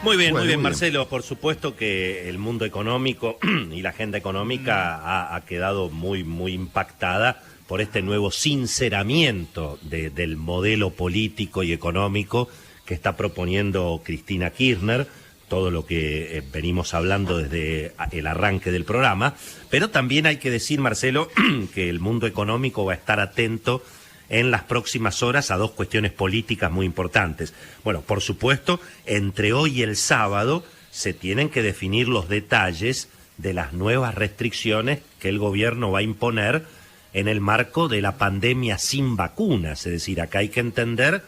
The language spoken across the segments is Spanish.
Muy bien, Muy Marcelo. Por supuesto que el mundo económico y la agenda económica ha quedado muy impactada por este nuevo sinceramiento del modelo político y económico que está proponiendo Cristina Kirchner, todo lo que venimos hablando desde el arranque del programa, pero también hay que decir, Marcelo, que el mundo económico va a estar atento en las próximas horas a dos cuestiones políticas muy importantes. Bueno, por supuesto, entre hoy y el sábado se tienen que definir los detalles de las nuevas restricciones que el gobierno va a imponer en el marco de la pandemia sin vacunas. Es decir, acá hay que entender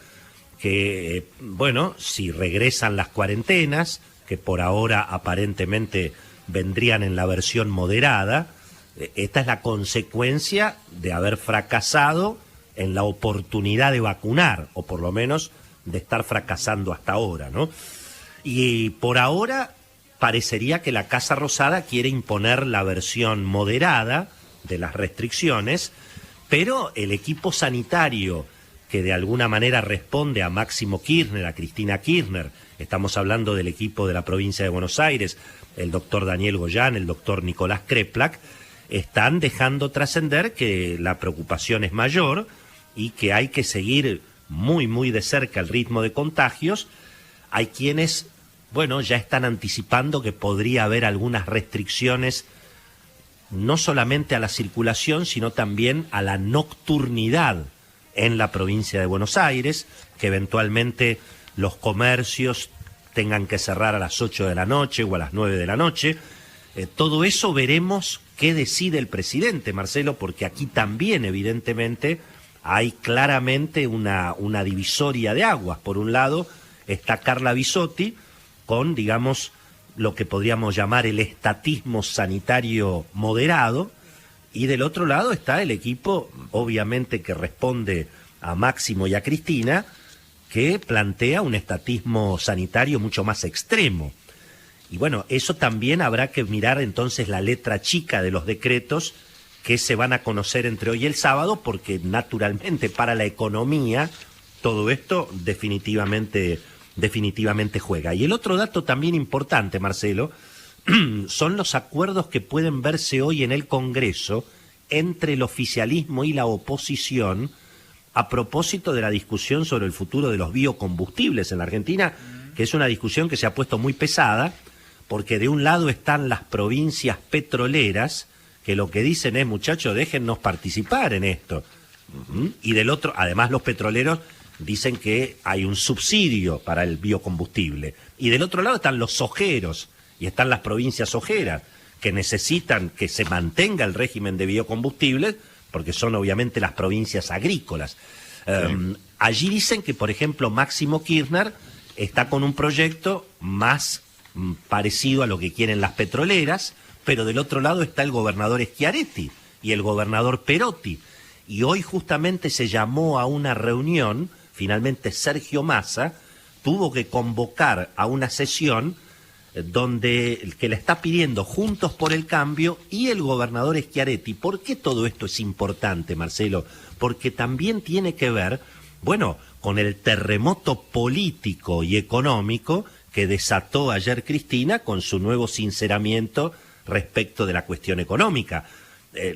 que, bueno, si regresan las cuarentenas, que por ahora aparentemente vendrían en la versión moderada, esta es la consecuencia de haber fracasado en la oportunidad de vacunar, o por lo menos de estar fracasando hasta ahora, ¿no? Y por ahora parecería que la Casa Rosada quiere imponer la versión moderada de las restricciones, pero el equipo sanitario que de alguna manera responde a Máximo Kirchner, a Cristina Kirchner, estamos hablando del equipo de la provincia de Buenos Aires, el doctor Daniel Goyán, el doctor Nicolás Kreplak, están dejando trascender que la preocupación es mayor y que hay que seguir muy de cerca el ritmo de contagios. Hay quienes, bueno, ya están anticipando que podría haber algunas restricciones no solamente a la circulación, sino también a la nocturnidad en la provincia de Buenos Aires, que eventualmente los comercios tengan que cerrar a las 8 de la noche o a las 9 de la noche. Todo eso veremos qué decide el presidente, Marcelo, porque aquí también evidentemente hay claramente una divisoria de aguas. Por un lado está Carla Bisotti con, digamos, lo que podríamos llamar el estatismo sanitario moderado, y del otro lado está el equipo, obviamente, que responde a Máximo y a Cristina, que plantea un estatismo sanitario mucho más extremo. Y bueno, eso también habrá que mirar entonces la letra chica de los decretos que se van a conocer entre hoy y el sábado, porque naturalmente para la economía todo esto definitivamente juega. Y el otro dato también importante, Marcelo, son los acuerdos que pueden verse hoy en el Congreso entre el oficialismo y la oposición a propósito de la discusión sobre el futuro de los biocombustibles en la Argentina, que es una discusión que se ha puesto muy pesada, porque de un lado están las provincias petroleras, que lo que dicen es, muchachos, déjennos participar en esto. Y del otro, además los petroleros dicen que hay un subsidio para el biocombustible. Y del otro lado están los sojeros, y están las provincias sojeras, que necesitan que se mantenga el régimen de biocombustibles, porque son obviamente las provincias agrícolas. Sí. Allí dicen que, por ejemplo, Máximo Kirchner está con un proyecto más parecido a lo que quieren las petroleras, pero del otro lado está el gobernador Schiaretti y el gobernador Perotti. Y hoy justamente se llamó a una reunión, finalmente Sergio Massa tuvo que convocar a una sesión donde el que le está pidiendo Juntos por el Cambio y el gobernador Schiaretti. ¿Por qué todo esto es importante, Marcelo? Porque también tiene que ver, bueno, con el terremoto político y económico que desató ayer Cristina con su nuevo sinceramiento respecto de la cuestión económica.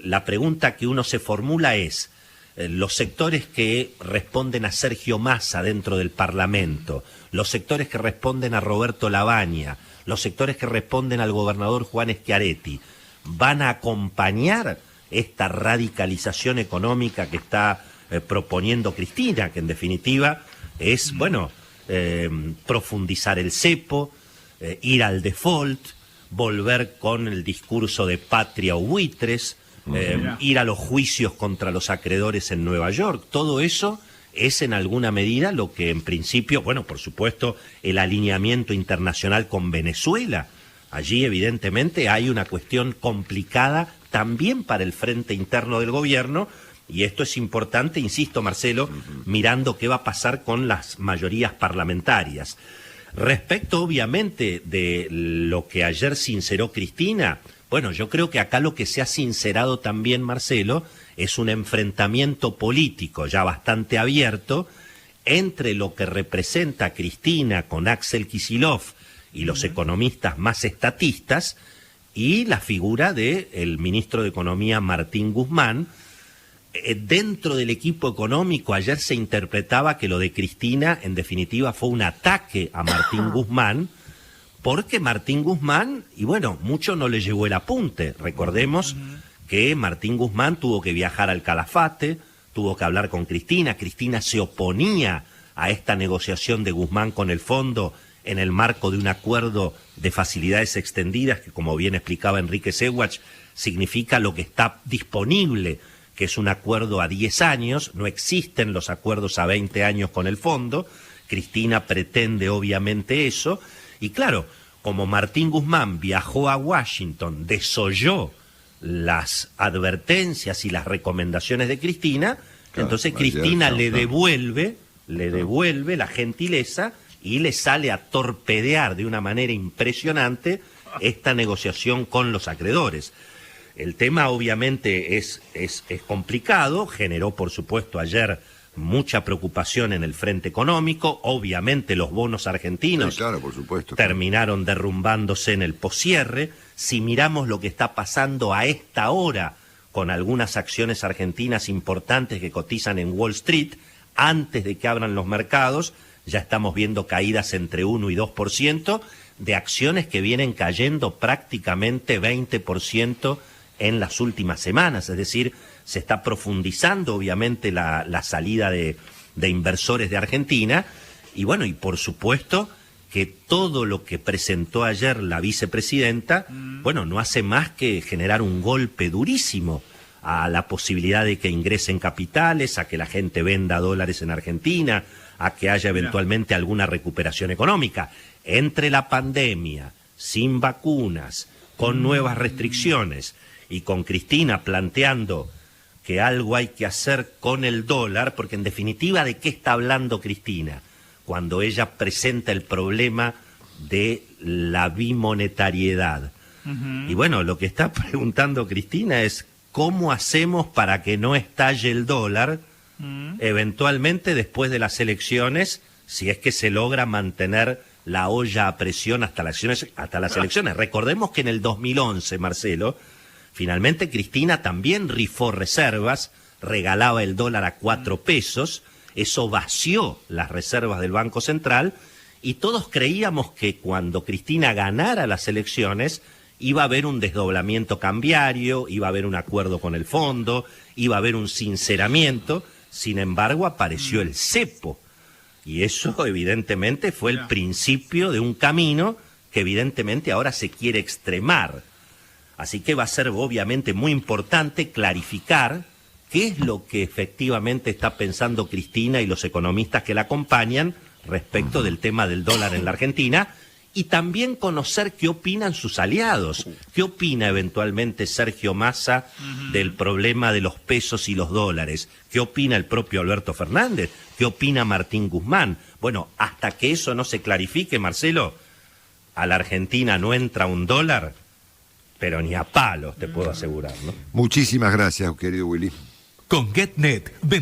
La pregunta que uno se formula es, los sectores que responden a Sergio Massa dentro del Parlamento, los sectores que responden a Roberto Lavagna, los sectores que responden al gobernador Juan Schiaretti, ¿van a acompañar esta radicalización económica que está proponiendo Cristina, que en definitiva es, bueno, profundizar el cepo, ir al default, volver con el discurso de patria o buitres, ir a los juicios contra los acreedores en Nueva York? Todo eso es en alguna medida lo que en principio, bueno, por supuesto, el alineamiento internacional con Venezuela. Allí evidentemente hay una cuestión complicada también para el frente interno del gobierno, y esto es importante, insisto, Marcelo, mirando qué va a pasar con las mayorías parlamentarias. Respecto, obviamente, de lo que ayer sinceró Cristina, bueno, yo creo que acá lo que se ha sincerado también, Marcelo, es un enfrentamiento político ya bastante abierto entre lo que representa Cristina con Axel Kicillof y los economistas más estatistas, y la figura del ministro de Economía Martín Guzmán. Dentro del equipo económico ayer se interpretaba que lo de Cristina en definitiva fue un ataque a Martín Guzmán, porque Martín Guzmán, y bueno, mucho no le llegó el apunte. Recordemos que Martín Guzmán tuvo que viajar al Calafate, tuvo que hablar con Cristina. Cristina se oponía a esta negociación de Guzmán con el fondo en el marco de un acuerdo de facilidades extendidas que, como bien explicaba Enrique Seguach, significa lo que está disponible, que es un acuerdo a 10 años, no existen los acuerdos a 20 años con el fondo. Cristina pretende obviamente eso, y claro, como Martín Guzmán viajó a Washington, desoyó las advertencias y las recomendaciones de Cristina, claro, entonces Cristina le devuelve la gentileza y le sale a torpedear de una manera impresionante esta negociación con los acreedores. El tema obviamente es complicado, generó por supuesto ayer mucha preocupación en el frente económico. Obviamente los bonos argentinos, sí, claro, por supuesto, terminaron derrumbándose en el poscierre. Si miramos lo que está pasando a esta hora con algunas acciones argentinas importantes que cotizan en Wall Street, antes de que abran los mercados, ya estamos viendo caídas entre 1 y 2% de acciones que vienen cayendo prácticamente 20% en las últimas semanas. Es decir, se está profundizando obviamente la salida de inversores de Argentina, y bueno, y por supuesto que todo lo que presentó ayer la vicepresidenta, bueno, no hace más que generar un golpe durísimo a la posibilidad de que ingresen capitales, a que la gente venda dólares en Argentina, a que haya eventualmente alguna recuperación económica. Entre la pandemia, sin vacunas, con nuevas restricciones, y con Cristina planteando que algo hay que hacer con el dólar, porque en definitiva, ¿de qué está hablando Cristina? Cuando ella presenta el problema de la bimonetariedad. Y bueno, lo que está preguntando Cristina es ¿cómo hacemos para que no estalle el dólar eventualmente después de las elecciones, si es que se logra mantener la olla a presión hasta las elecciones? Recordemos que en el 2011, Marcelo, finalmente Cristina también rifó reservas, regalaba el dólar a 4 pesos, eso vació las reservas del Banco Central, y todos creíamos que cuando Cristina ganara las elecciones iba a haber un desdoblamiento cambiario, iba a haber un acuerdo con el fondo, iba a haber un sinceramiento. Sin embargo, apareció el cepo, y eso evidentemente fue el principio de un camino que evidentemente ahora se quiere extremar. Así que va a ser obviamente muy importante clarificar qué es lo que efectivamente está pensando Cristina y los economistas que la acompañan respecto del tema del dólar en la Argentina, y también conocer qué opinan sus aliados. ¿Qué opina eventualmente Sergio Massa del problema de los pesos y los dólares? ¿Qué opina el propio Alberto Fernández? ¿Qué opina Martín Guzmán? Bueno, hasta que eso no se clarifique, Marcelo, a la Argentina no entra un dólar, pero ni a palos, te puedo asegurar, ¿no? Muchísimas gracias, querido Willy. Con GetNet.